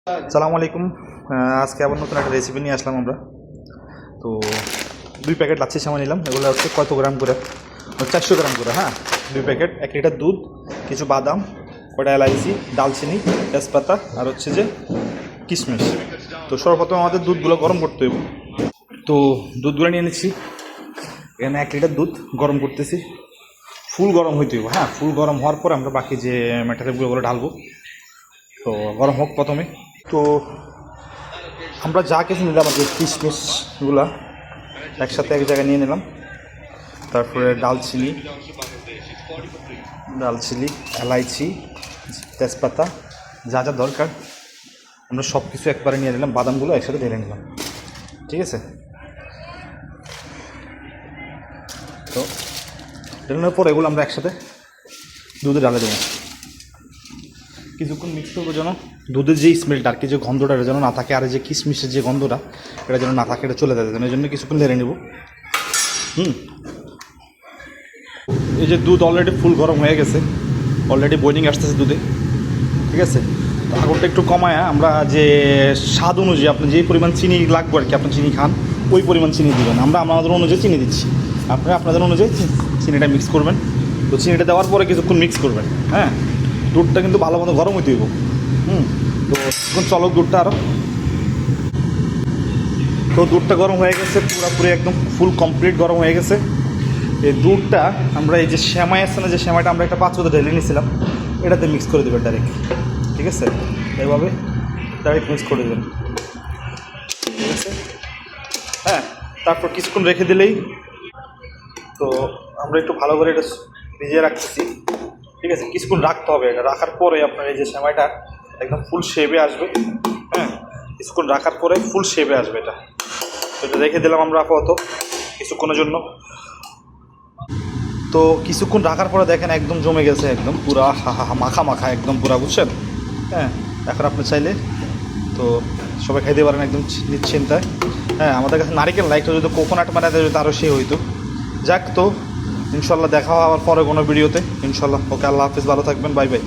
আসসালামু আলাইকুম। আজকে আবার নতুন একটা রেসিপি নিয়ে আসলাম আমরা। তো 2 প্যাকেট লাচ্ছি সেমাই নিলাম। এগুলো হচ্ছে কত গ্রাম করে? 400 গ্রাম করে। হ্যাঁ, 2 প্যাকেট, 1 লিটার দুধ, কিছু বাদাম, কটা এলাইচি, দালচিনি, তেজপাতা আর হচ্ছে যে কিশমিশ। তো সর্বপ্রথম আমাদের দুধগুলো গরম করতে হবে। তো দুধগুলো নিয়ে নিচ্ছি। এখানে 1 লিটার দুধ গরম করতেছি। ফুল গরম হইতে হবে। হ্যাঁ, ফুল গরম হওয়ার পর আমরা বাকি যে ম্যাটেরিয়ালগুলো ঢালবো। তো গরম হোক প্রথমে। তো আমরা যা কিছু নিলাম আর কি, কিশমিশগুলা একসাথে এক জায়গায় নিয়ে নিলাম। তারপরে দালচিনি, এলাইচি, তেজপাতা, যা যা দরকার আমরা সব কিছু একবারে নিয়ে নিলাম। বাদামগুলো একসাথে ঢেলে নিলাম, ঠিক আছে? তো ঢেলানোর পর এগুলো আমরা একসাথে দুধে ঢালে দেবো। কিছুক্ষণ মিক্স করবো যেন দুধের যে স্মেলটা আর কি, যে গন্ধটা এটা যেন না থাকে, আর যে কিশমিশের যে গন্ধটা এটা যেন না থাকে, এটা চলে যায়। এই জন্য কিছুক্ষণ ঢেলে নেব। এই যে দুধ অলরেডি ফুল গরম হয়ে গেছে, অলরেডি বয়েলিং আসতেছে দুধে, ঠিক আছে? তো আগুনটা একটু কমায় আমরা যে স্বাদ অনুযায়ী আপনি যে পরিমাণ চিনি লাগবে আর কি, আপনি চিনি খান ওই পরিমাণ চিনি দেবেন। আমরা আমাদের অনুযায়ী চিনি দিচ্ছি, আপনারা আপনাদের অনুযায়ী চিনিটা মিক্স করবেন। তো চিনিটা দেওয়ার পরে কিছুক্ষণ মিক্স করবেন। হ্যাঁ, দুধটা কিন্তু ভালো মতো গরম হইতে হইব। তো এখন চলো দুধটা আরও। তো দুধটা গরম হয়ে গেছে, পুরোপুরি একদম ফুল কমপ্লিট গরম হয়ে গেছে। এই দুধটা আমরা এই যে সেমাই আছে না, যে সেমাইটা আমরা একটা পাত্রতে ঢেলে নিয়েছিলাম, এটাতে মিক্স করে দেবেন ডাইরেক্ট, ঠিক আছে? এইভাবে ডাইরেক্ট মিক্স করে দেবেন, ঠিক আছে? হ্যাঁ, তারপর কিছুক্ষণ রেখে দিলেই। তো আমরা একটু ভালো করে এটা ভিজিয়ে রাখতেছি, ঠিক আছে? কিছুক্ষণ রাখতে হবে। এটা রাখার পরে আপনার এই যে সেমাইটা একদম ফুল শেপে আসবে। হ্যাঁ, কিছুক্ষণ রাখার পরে ফুল শেপে আসবে এটা। তো এটা রেখে দিলাম আমরা আপাতত কিছুক্ষণের জন্য। তো কিছুক্ষণ রাখার পরে দেখেন একদম জমে গেছে, একদম পুরা মাখা মাখা একদম পুরা, বুঝছেন? হ্যাঁ, এখন আপনি চাইলে তো সবাই খাইতে পারেন একদম নিশ্চিন্তায়। হ্যাঁ, আমাদের কাছে নারিকেল লাইটটা যদি কোকোনাট বানাতে যদি আরও সে হইতো। যাক, তো ইনশাল্লাহ দেখা হওয়ার পরে কোনো ভিডিওতে ইনশাল্লাহ। ওকে, আল্লাহ হাফিজ, ভালো থাকবেন, বাই বাই।